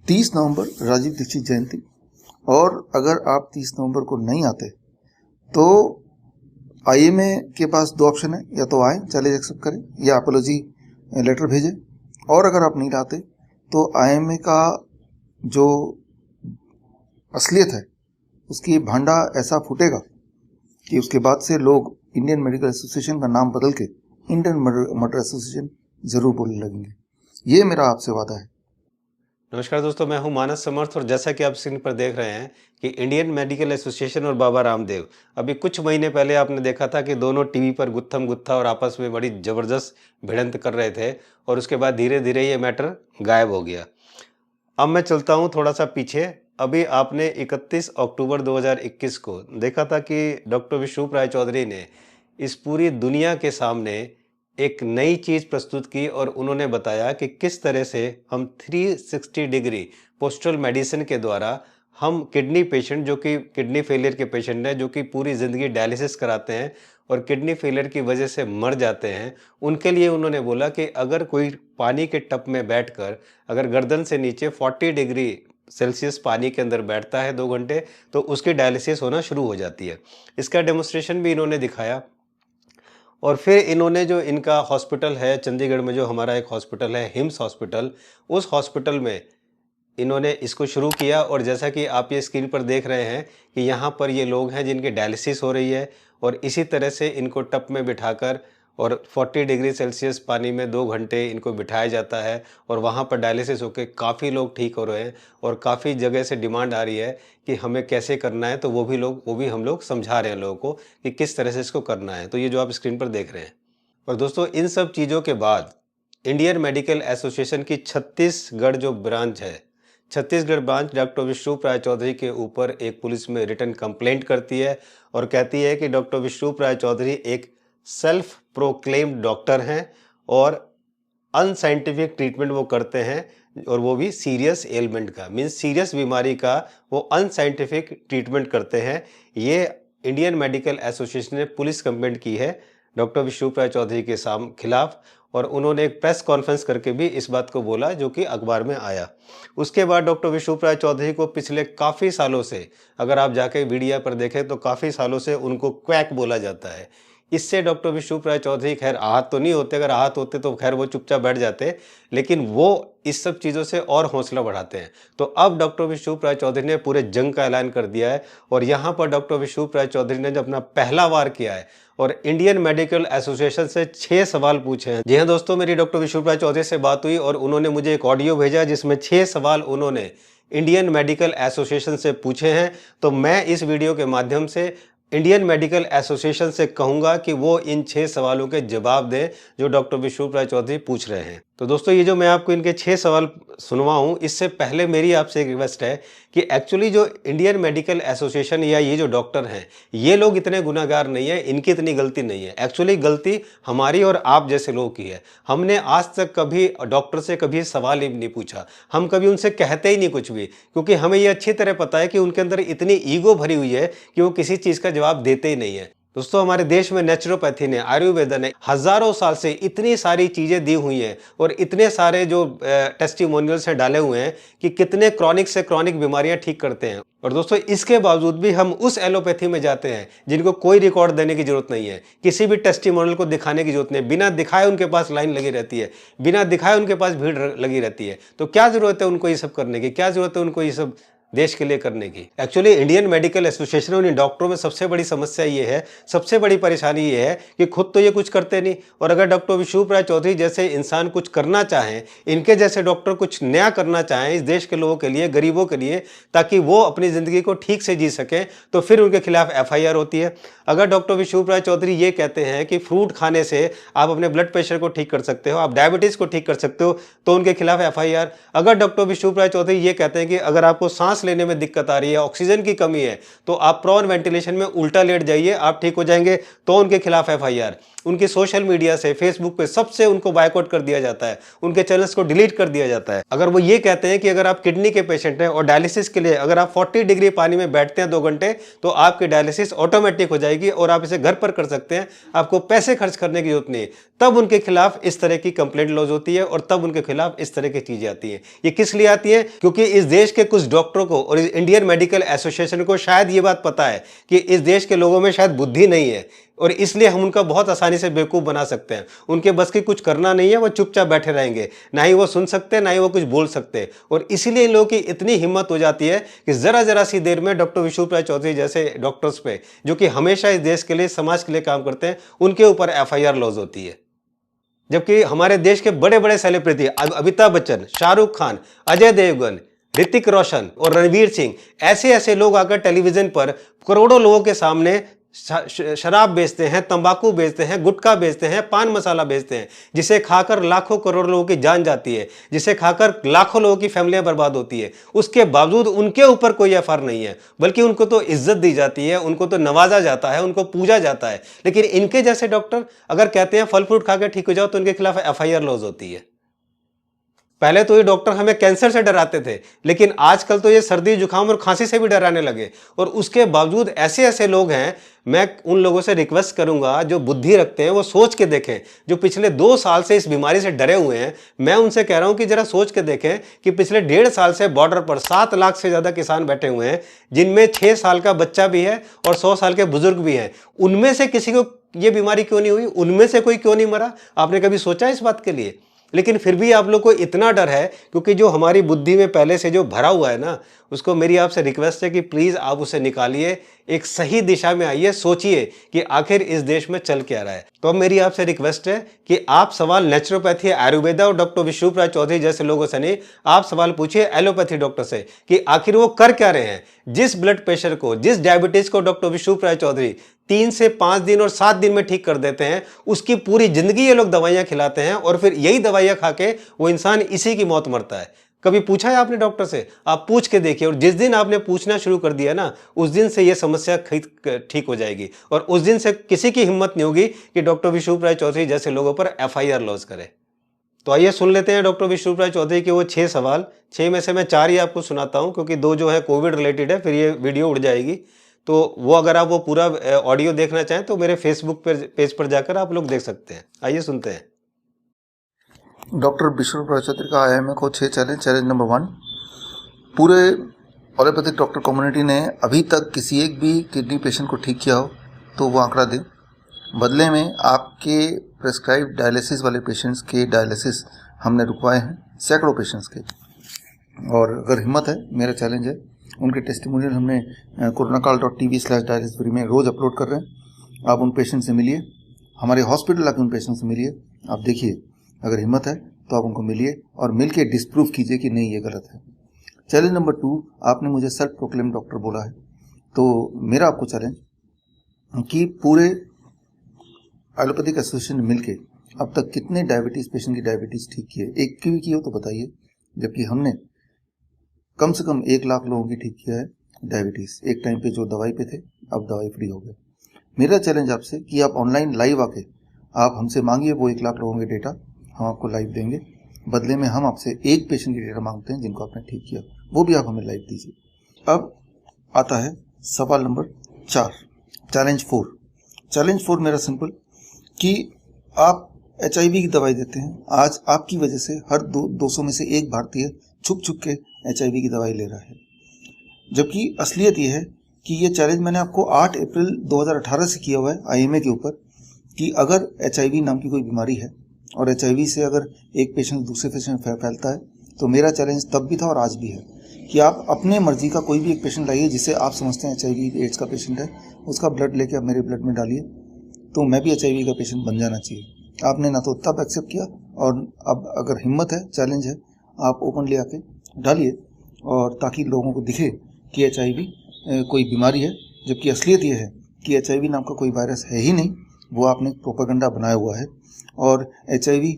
30 नवंबर राजीव दीक्षित जयंती। और अगर आप 30 नवंबर को नहीं आते तो आईएमए के पास दो ऑप्शन है, या तो आए चैलेंज एक्सेप्ट करें या अपोलॉजी लेटर भेजें। और अगर आप नहीं आते तो आईएमए का जो असलियत है उसकी भांडा ऐसा फूटेगा कि उसके बाद से लोग इंडियन मेडिकल एसोसिएशन का नाम बदल के इंडियन मर्डर एसोसिएशन जरूर बोलने लगेंगे। ये मेरा आपसे वादा है। नमस्कार दोस्तों, मैं हूं मानस समर्थ और जैसा कि आप स्क्रीन पर देख रहे हैं कि इंडियन मेडिकल एसोसिएशन और बाबा रामदेव अभी कुछ महीने पहले आपने देखा था कि दोनों टीवी पर गुत्थम गुत्था और आपस में बड़ी ज़बरदस्त भिड़ंत कर रहे थे और उसके बाद धीरे धीरे ये मैटर गायब हो गया। अब मैं चलता हूं थोड़ा सा पीछे। अभी आपने 31 अक्टूबर 2021 को देखा था कि डॉक्टर विश्वरूप राय चौधरी ने इस पूरी दुनिया के सामने एक नई चीज़ प्रस्तुत की और उन्होंने बताया कि किस तरह से हम 360 डिग्री पोस्टल मेडिसिन के द्वारा हम किडनी पेशेंट जो कि किडनी फेलियर के पेशेंट हैं, जो कि पूरी ज़िंदगी डायलिसिस कराते हैं और किडनी फेलियर की वजह से मर जाते हैं, उनके लिए उन्होंने बोला कि अगर कोई पानी के टब में बैठकर अगर गर्दन से नीचे 40 डिग्री सेल्सियस पानी के अंदर बैठता है 2 घंटे तो उसकी डायलिसिस होना शुरू हो जाती है। इसका डेमोन्स्ट्रेशन भी इन्होंने दिखाया। और फिर इन्होंने जो इनका हॉस्पिटल है चंडीगढ़ में, जो हमारा एक हॉस्पिटल है हिम्स हॉस्पिटल, उस हॉस्पिटल में इन्होंने इसको शुरू किया। और जैसा कि आप ये स्क्रीन पर देख रहे हैं कि यहाँ पर ये लोग हैं जिनकी डायलिसिस हो रही है और इसी तरह से इनको टब में बिठाकर और 40 डिग्री सेल्सियस पानी में 2 घंटे इनको बिठाया जाता है और वहाँ पर डायलिसिस होकर काफ़ी लोग ठीक हो रहे हैं। और काफ़ी जगह से डिमांड आ रही है कि हमें कैसे करना है, तो वो भी हम लोग समझा रहे हैं लोगों को कि किस तरह से इसको करना है। तो ये जो आप स्क्रीन पर देख रहे हैं। और दोस्तों, इन सब चीज़ों के बाद इंडियन मेडिकल एसोसिएशन की छत्तीसगढ़ जो ब्रांच है, छत्तीसगढ़ ब्रांच डॉक्टर विश्वरूप राय चौधरी के ऊपर एक पुलिस में रिटन कंप्लेंट करती है और कहती है कि डॉक्टर विश्वरूप राय चौधरी एक सेल्फ प्रोक्लेम्ड डॉक्टर हैं और अनसाइंटिफिक ट्रीटमेंट वो करते हैं और वो भी सीरियस एलिमेंट का, मीन्स सीरियस बीमारी का वो अनसाइंटिफिक ट्रीटमेंट करते हैं। ये इंडियन मेडिकल एसोसिएशन ने पुलिस कंप्लेंट की है डॉक्टर विश्वरूप राय चौधरी के खिलाफ और उन्होंने एक प्रेस कॉन्फ्रेंस करके भी इस बात को बोला जो कि अखबार में आया। उसके बाद डॉक्टर विश्वरूप राय चौधरी को पिछले काफ़ी सालों से, अगर आप जाके मीडिया पर देखें तो काफ़ी सालों से उनको क्वैक बोला जाता है। इससे डॉक्टर विश्वरूप राय चौधरी खैर आहत तो नहीं होते, अगर आहत होते तो खैर वो चुपचाप बैठ जाते, लेकिन वो इस सब चीज़ों से और हौसला बढ़ाते हैं। तो अब डॉक्टर विश्वरूप राय चौधरी ने पूरे जंग का ऐलान कर दिया है और यहाँ पर डॉक्टर विश्वरूप राय चौधरी ने जब अपना पहला वार किया है और इंडियन मेडिकल एसोसिएशन से 6 सवाल पूछे हैं। जी हाँ दोस्तों, मेरी डॉक्टर विश्वरूप राय चौधरी से बात हुई और उन्होंने मुझे एक ऑडियो भेजा जिसमें 6 सवाल उन्होंने इंडियन मेडिकल एसोसिएशन से पूछे हैं। तो मैं इस वीडियो के माध्यम से इंडियन मेडिकल एसोसिएशन से कहूंगा कि वो इन 6 सवालों के जवाब दें जो डॉक्टर विश्वरूप राय चौधरी पूछ रहे हैं। तो दोस्तों, ये जो मैं आपको इनके 6 सवाल सुनवाऊं, इससे पहले मेरी आपसे एक रिक्वेस्ट है कि एक्चुअली जो इंडियन मेडिकल एसोसिएशन या ये जो डॉक्टर हैं, ये लोग इतने गुनाहगार नहीं है, इनकी इतनी गलती नहीं है। एक्चुअली गलती हमारी और आप जैसे लोगों की है। हमने आज तक कभी डॉक्टर से कभी सवाल ही नहीं पूछा, हम कभी उनसे कहते ही नहीं कुछ भी, क्योंकि हमें ये अच्छी तरह पता है कि उनके अंदर इतनी ईगो भरी हुई है कि वो किसी चीज़ का जवाब देते ही नहीं है। दोस्तों, हमारे देश में नेचुरोपैथी ने, आयुर्वेदा ने हजारों साल से इतनी सारी चीजें दी हुई हैं और इतने सारे जो टेस्टिमोनियल्स हैं डाले हुए हैं कि कितने क्रॉनिक से क्रॉनिक बीमारियां ठीक करते हैं। और दोस्तों, इसके बावजूद भी हम उस एलोपैथी में जाते हैं जिनको कोई रिकॉर्ड देने की जरूरत नहीं है, किसी भी टेस्टिमोनियल को दिखाने की जरूरत नहीं है, बिना दिखाए उनके पास लाइन लगी रहती है, बिना दिखाए उनके पास भीड़ लगी रहती है। तो क्या जरूरत है उनको ये सब करने की, क्या जरूरत है उनको ये सब देश के लिए करने की। एक्चुअली इंडियन मेडिकल एसोसिएशन और इन डॉक्टरों में सबसे बड़ी समस्या ये है, सबसे बड़ी परेशानी ये है कि खुद तो ये कुछ करते नहीं, और अगर डॉक्टर विश्वरूप राय चौधरी जैसे इंसान कुछ करना चाहें, इनके जैसे डॉक्टर कुछ नया करना चाहें इस देश के लोगों के लिए, गरीबों के लिए, ताकि वो अपनी ज़िंदगी को ठीक से जी सकें, तो फिर उनके खिलाफ FIR होती है। अगर डॉक्टर विश्वरूप राय चौधरी ये कहते हैं कि फ्रूट खाने से आप अपने ब्लड प्रेशर को ठीक कर सकते हो, आप डायबिटीज़ को ठीक कर सकते हो, तो उनके खिलाफ FIR। अगर डॉक्टर विश्वरूप राय चौधरी ये कहते हैं कि अगर आपको सांस सांस लेने में दिक्कत आ रही है, ऑक्सीजन की कमी है, तो आप प्रॉन वेंटिलेशन में उल्टा लेट जाइए, आप ठीक हो जाएंगे। तो उनके खिलाफ FIR। उनकी सोशल मीडिया से, फेसबुक पे सबसे उनको बायकॉट कर दिया जाता है, उनके चैनल्स को डिलीट कर दिया जाता है। अगर वो ये कहते हैं कि अगर आप किडनी के पेशेंट हैं और डायलिसिस के लिए अगर आप 40 डिग्री पानी में बैठते हैं 2 घंटे, तो आपकी डायलिसिस ऑटोमेटिक हो जाएगी और आप इसे घर पर कर सकते हैं, आपको पैसे खर्च करने की जरूरत नहीं है। तब उनके खिलाफ इस तरह की कंप्लेंट लॉन्च होती है और तब उनके खिलाफ इस तरह की चीजें आती हैं। ये किस लिए आती है? क्योंकि इस देश के कुछ डॉक्टरों को और इस इंडियन मेडिकल एसोसिएशन को शायद ये बात पता है कि इस देश के लोगों में शायद बुद्धि नहीं है और इसलिए हम उनका बहुत आसानी से बेवकूफ बना सकते हैं। उनके बस की कुछ करना नहीं है, वो चुपचाप बैठे रहेंगे, ना ही वो सुन सकते हैं, ना ही वो कुछ बोल सकते हैं। और इसीलिए इन लोगों की इतनी हिम्मत हो जाती है कि जरा सी देर में डॉक्टर विशुप्रिया चौधरी जैसे डॉक्टर्स पे, जो कि हमेशा इस देश के लिए, समाज के लिए काम करते हैं, उनके ऊपर FIR लॉन्च होती है। जबकि हमारे देश के बड़े बड़े सेलिब्रिटी अमिताभ बच्चन, शाहरुख खान, अजय देवगन, ऋतिक रोशन और रणवीर सिंह, ऐसे ऐसे लोग आकर टेलीविजन पर करोड़ों लोगों के सामने शराब बेचते हैं, तंबाकू बेचते हैं, गुटखा बेचते हैं, पान मसाला बेचते हैं, जिसे खाकर लाखों करोड़ लोगों की जान जाती है, जिसे खाकर लाखों लोगों की फैमिलियां बर्बाद होती है। उसके बावजूद उनके ऊपर कोई FIR नहीं है, बल्कि उनको तो इज्जत दी जाती है, उनको तो नवाजा जाता है, उनको पूजा जाता है। लेकिन इनके जैसे डॉक्टर अगर कहते हैं फल फ्रूट खा के ठीक हो जाओ, तो उनके खिलाफ FIR लॉन्च होती है। पहले तो ये डॉक्टर हमें कैंसर से डराते थे, लेकिन आजकल तो ये सर्दी, जुकाम और खांसी से भी डराने लगे। और उसके बावजूद ऐसे ऐसे लोग हैं, मैं उन लोगों से रिक्वेस्ट करूंगा जो बुद्धि रखते हैं वो सोच के देखें, जो पिछले 2 साल से इस बीमारी से डरे हुए हैं। मैं उनसे कह रहा हूं कि जरा सोच के देखें कि पिछले 1.5 साल से बॉर्डर पर 7 लाख से ज्यादा किसान बैठे हुए हैं, जिनमें 6 साल का बच्चा भी है और 100 साल के बुजुर्ग भी हैं। उनमें से किसी को ये बीमारी क्यों नहीं हुई? उनमें से कोई क्यों नहीं मरा? आपने कभी सोचा इस बात के लिए? लेकिन फिर भी आप लोग को इतना डर है, क्योंकि जो हमारी बुद्धि में पहले से जो भरा हुआ है ना, उसको मेरी आपसे रिक्वेस्ट है कि प्लीज आप उसे निकालिए, एक सही दिशा में आइए, सोचिए कि आखिर इस देश में चल क्या रहा है। तो अब मेरी आपसे रिक्वेस्ट है कि आप सवाल नेचुरोपैथी, आयुर्वेदा और डॉक्टर विशुप्रिया चौधरी जैसे लोगों से नहीं, आप सवाल पूछिए एलोपैथी डॉक्टर से कि आखिर वो कर क्या रहे हैं। जिस ब्लड प्रेशर को, जिस डायबिटीज को डॉक्टर विशुप्रिया चौधरी 3 से 5 दिन और 7 दिन में ठीक कर देते हैं, उसकी पूरी जिंदगी ये लोग दवाइयां खिलाते हैं और फिर यही दवाइयां खा के वो इंसान इसी की मौत मरता है। कभी पूछा है आपने डॉक्टर से? आप पूछ के देखिए, और जिस दिन आपने पूछना शुरू कर दिया ना, उस दिन से यह समस्या ठीक हो जाएगी और उस दिन से किसी की हिम्मत नहीं होगी कि डॉक्टर विशुप्रिया चौधरी जैसे लोगों पर FIR लॉन्च करे। तो आइए सुन लेते हैं डॉक्टर विशुप्रिया चौधरी के वो 6 सवाल। 6 में से मैं 4 ही आपको सुनाता हूं, क्योंकि 2 जो है कोविड रिलेटेड है, फिर ये वीडियो उड़ जाएगी। तो वो अगर आप वो पूरा ऑडियो देखना चाहें तो मेरे फेसबुक पेज पर जाकर आप लोग देख सकते हैं। आइए सुनते हैं। डॉक्टर विशुप्रिया चौधरी का IIMA को 6 चैलेंज। चैलेंज नंबर 1, पूरे एलोपैथिक डॉक्टर कम्युनिटी ने अभी तक किसी एक भी किडनी पेशेंट को ठीक किया हो तो वो आंकड़ा दें। बदले में आपके प्रेस्क्राइब डायलिसिस वाले पेशेंट्स के डायलिसिस हमने रुकवाए हैं, सैकड़ों पेशेंट्स के। और अगर हिम्मत है, मेरा चैलेंज है, उनके टेस्टिमोनियल हमने coronacall.tv/dialysisfree में रोज़ अपलोड कर रहे हैं। आप उन पेशेंट से मिलिए, हमारे हॉस्पिटल आके उन पेशेंट से मिलिए, आप देखिए, अगर हिम्मत है तो आप उनको मिलिए और मिलके डिस्प्रूव कीजिए कि नहीं ये गलत है। चैलेंज नंबर 2, आपने मुझे सेल्फ प्रोक्लेम डॉक्टर बोला है, तो मेरा आपको चैलेंज कि पूरे एलोपैथिक एसोसिएशन मिलके अब तक कितने डायबिटीज़ पेशेंट की डायबिटीज़ ठीक की है? एक की भी की हो तो बताइए, जबकि हमने कम से कम 1 लाख लोगों की ठीक किया है डायबिटीज़। एक टाइम पे जो दवाई पे थे, अब दवाई फ्री हो गए। मेरा चैलेंज आपसे कि आप ऑनलाइन लाइव आके आप हमसे मांगिए वो 1 लाख लोगों के डेटा, हम आपको लाइव देंगे। बदले में हम आपसे एक पेशेंट की डेटा मांगते हैं जिनको आपने ठीक किया, वो भी आप हमें लाइव दीजिए। अब आता है सवाल नंबर 4, चैलेंज 4। चैलेंज 4 मेरा सिंपल कि आप HIV की दवाई देते हैं। आज आपकी वजह से हर 200 में से 1 भारतीय छुप के HIV की दवाई ले रहा है, जबकि असलियत ये है कि ये चैलेंज मैंने आपको 8 अप्रैल 2018 से किया हुआ है IIMA के ऊपर कि अगर HIV नाम की कोई बीमारी है और HIV से अगर एक पेशेंट दूसरे पेशेंट फैलता है, तो मेरा चैलेंज तब भी था और आज भी है कि आप अपने मर्जी का कोई भी एक पेशेंट लाइए जिसे आप समझते हैं HIV एड्स का पेशेंट है, उसका ब्लड लेके आप मेरे ब्लड में डालिए, तो मैं भी HIV का पेशेंट बन जाना चाहिए। आपने ना तो तब एक्सेप्ट किया, और अब अगर हिम्मत है, चैलेंज है, आप ओपनली आके डालिए, और ताकि लोगों को दिखे कि HIV कोई बीमारी है, जबकि असलियत ये है कि HIV नाम का कोई वायरस है ही नहीं, वो आपने प्रोपेगेंडा बनाया हुआ है। और HIV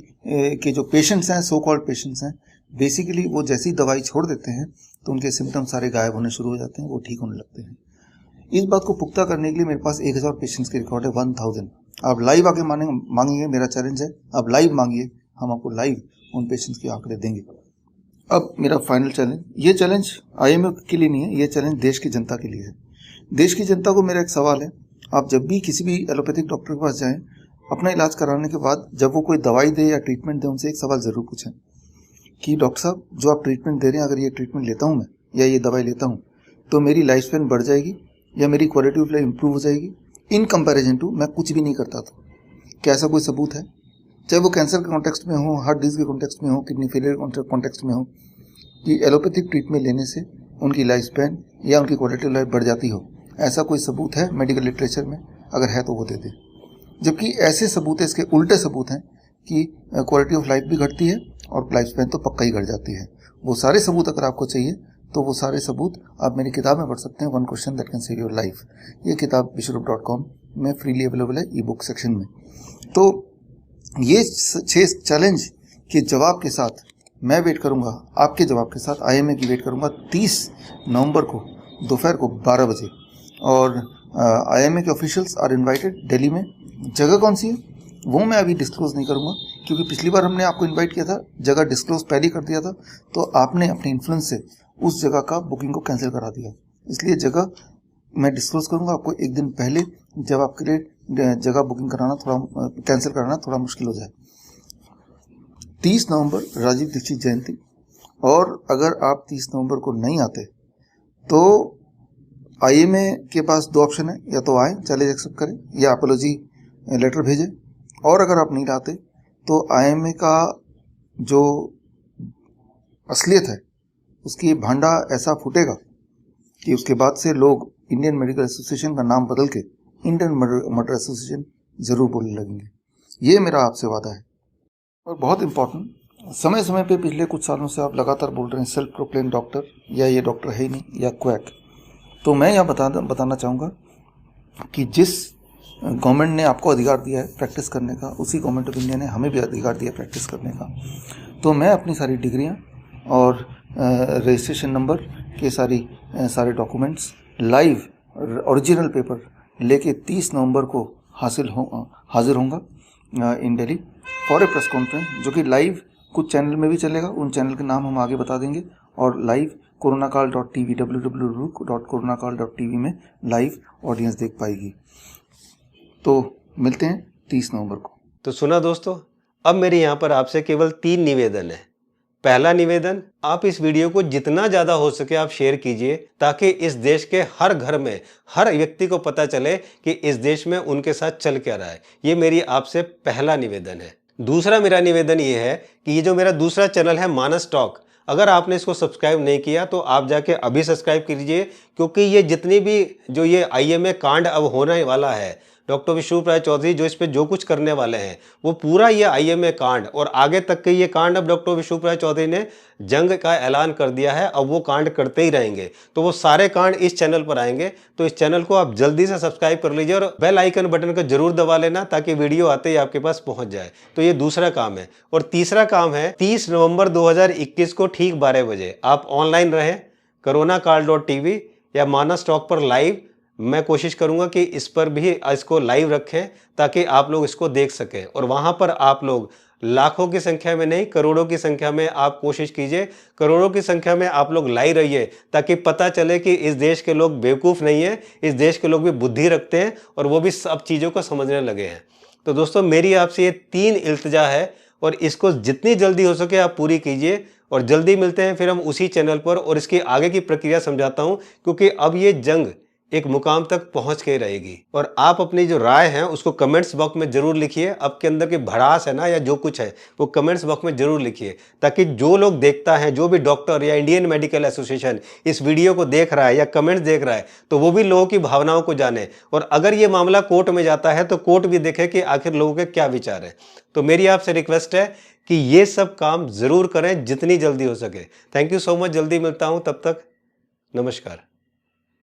के जो पेशेंट्स हैं, सो कॉल्ड पेशेंट्स हैं, बेसिकली वो जैसी दवाई छोड़ देते हैं तो उनके सिम्टम सारे गायब होने शुरू हो जाते हैं, वो ठीक होने लगते हैं। इस बात को पुख्ता करने के लिए मेरे पास 1000 पेशेंट्स की रिकॉर्ड है, 1000। आप लाइव आके मांगेंगे, मेरा चैलेंज है, आप लाइव मांगिए, हम आपको लाइव उन पेशेंट्स के आंकड़े देंगे। अब मेरा फाइनल चैलेंज, ये चैलेंज IMA के लिए नहीं है, ये चैलेंज देश की जनता के लिए है। देश की जनता को मेरा एक सवाल है, आप जब भी किसी भी एलोपैथिक डॉक्टर के पास जाएं, अपना इलाज कराने के बाद जब वो कोई दवाई दे या ट्रीटमेंट दे, उनसे एक सवाल ज़रूर पूछें कि डॉक्टर साहब जो आप ट्रीटमेंट दे रहे हैं, अगर ये ट्रीटमेंट लेता हूँ मैं या ये दवाई लेता हूँ तो मेरी लाइफ स्पैन बढ़ जाएगी या मेरी क्वालिटी ऑफ लाइफ इंप्रूव हो जाएगी इन कंपैरिजन टू मैं कुछ भी नहीं करता था। क्या ऐसा कोई सबूत है? चाहे वो कैंसर के कॉन्टेक्स्ट में हो, हार्ट डिजीज के कॉन्टेक्स्ट में हो, किडनी फेलियर के कॉन्टेक्स्ट में हो, कि एलोपैथिक ट्रीटमेंट लेने से उनकी लाइफ स्पैन या उनकी क्वालिटी ऑफ लाइफ बढ़ जाती हो, ऐसा कोई सबूत है मेडिकल लिटरेचर में? अगर है तो वो दे दे। जबकि ऐसे सबूत है, इसके उल्टे सबूत हैं कि क्वालिटी ऑफ लाइफ भी घटती है और लाइफ स्पैन तो पक्का ही घट जाती है। वो सारे सबूत अगर आपको चाहिए तो वो सारे सबूत आप मेरी किताब में पढ़ सकते हैं, 1 question that can save your life. ये किताब विश्वरूप.com में फ्रीली अवेलेबल है ई बुक सेक्शन में। तो ये 6 चैलेंज के जवाब के साथ मैं वेट करूंगा, आपके जवाब के साथ IMA की वेट करूंगा 30 नवंबर को दोपहर को 12 बजे। और IMA के ऑफिशियल्स आर इनवाइटेड दिल्ली में। जगह कौन सी है वो मैं अभी डिस्क्लोज नहीं करूंगा, क्योंकि पिछली बार हमने आपको इनवाइट किया था, जगह डिस्क्लोज पहले कर दिया था, तो आपने अपने इन्फ्लुएंस से उस जगह का बुकिंग को कैंसिल करा दिया। इसलिए जगह मैं डिस्क्लोज करूंगा आपको एक दिन पहले, जब आपके लिए जगह बुकिंग कराना थोड़ा कैंसिल कराना थोड़ा मुश्किल हो जाए। 30 नवंबर राजीव दीक्षित जयंती। और अगर आप 30 नवंबर को नहीं आते तो IMA के पास 2 ऑप्शन है, या तो आए, चैलेंज एक्सेप्ट करें, या अपोलॉजी लेटर भेजें। और अगर आप नहीं लाते तो IMA का जो असलियत है उसकी भांडा ऐसा फूटेगा कि उसके बाद से लोग इंडियन मेडिकल एसोसिएशन का नाम बदल के इंडियन मर्डर एसोसिएशन जरूर बोलने लगेंगे। ये मेरा आपसे वादा है। और बहुत इंपॉर्टेंट, समय समय पे पिछले कुछ सालों से आप लगातार बोल रहे हैं सेल्फ प्रोक्लेम डॉक्टर, या ये डॉक्टर है ही नहीं, या क्वैक। तो मैं यहाँ बताना चाहूँगा कि जिस गवर्नमेंट ने आपको अधिकार दिया है प्रैक्टिस करने का, उसी गवर्नमेंट ऑफ इंडिया ने हमें भी अधिकार दिया प्रैक्टिस करने का। तो मैं अपनी सारी डिग्रियाँ और रजिस्ट्रेशन नंबर के सारे डॉक्यूमेंट्स लाइव ओरिजिनल पेपर लेके 30 नवंबर को हाजिर होऊंगा in Delhi for a press conference, जो कि लाइव कुछ चैनल में भी चलेगा। उन चैनल के नाम हम आगे बता देंगे। और लाइव coronakaal.tv www.coronakaal.tv में लाइव ऑडियंस देख पाएगी। तो मिलते हैं 30 नवंबर को। तो सुना दोस्तों, अब मेरे यहाँ पर आपसे केवल 3 निवेदन है। पहला निवेदन, आप इस वीडियो को जितना ज्यादा हो सके आप शेयर कीजिए, ताकि इस देश के हर घर में हर व्यक्ति को पता चले कि इस देश में उनके साथ चल क्या रहा है। ये मेरी आपसे पहला निवेदन है। दूसरा मेरा निवेदन ये है कि ये जो मेरा दूसरा चैनल है मानस टॉक, अगर आपने इसको सब्सक्राइब नहीं किया तो आप जाके अभी सब्सक्राइब कीजिए, क्योंकि ये जितनी भी जो ये IMA कांड अब होने वाला है, डॉक्टर विश्वरूप राय चौधरी जो इस पे जो कुछ करने वाले हैं, वो पूरा ये IMA कांड और आगे तक के ये कांड, अब डॉक्टर विश्वरूप राय चौधरी ने जंग का ऐलान कर दिया है, अब वो कांड करते ही रहेंगे। तो वो सारे कांड इस चैनल पर आएंगे। तो इस चैनल को आप जल्दी से सब्सक्राइब कर लीजिए और बेल आइकन बटन को जरूर दबा लेना, ताकि वीडियो आते ही आपके पास पहुंच जाए। तो ये दूसरा काम है। और तीसरा काम है, 30 नवंबर 2021 को ठीक 12 बजे आप ऑनलाइन रहें coronakaal.tv या मानस टॉक पर लाइव। मैं कोशिश करूंगा कि इस पर भी इसको लाइव रखें, ताकि आप लोग इसको देख सकें। और वहां पर आप लोग लाखों की संख्या में नहीं, करोड़ों की संख्या में आप कोशिश कीजिए, करोड़ों की संख्या में आप लोग लाइव रहिए, ताकि पता चले कि इस देश के लोग बेवकूफ़ नहीं है, इस देश के लोग भी बुद्धि रखते हैं और वो भी सब चीज़ों को समझने लगे हैं। तो दोस्तों, मेरी आपसे ये 3 इल्तिजा है और इसको जितनी जल्दी हो सके आप पूरी कीजिए। और जल्दी मिलते हैं फिर हम उसी चैनल पर, और इसकी आगे की प्रक्रिया समझाता हूँ, क्योंकि अब ये जंग एक मुकाम तक पहुंच के रहेगी। और आप अपनी जो राय है उसको कमेंट्स बॉक्स में जरूर लिखिए। आपके अंदर की भड़ास है ना, या जो कुछ है वो कमेंट्स बॉक्स में जरूर लिखिए, ताकि जो लोग देखता है, जो भी डॉक्टर या इंडियन मेडिकल एसोसिएशन इस वीडियो को देख रहा है या कमेंट्स देख रहा है, तो वो भी लोगों की भावनाओं को जाने। और अगर ये मामला कोर्ट में जाता है तो कोर्ट भी देखे कि आखिर लोगों के क्या विचार है। तो मेरी आपसे रिक्वेस्ट है कि ये सब काम जरूर करें जितनी जल्दी हो सके। Thank you so much. जल्दी मिलता हूं, तब तक नमस्कार।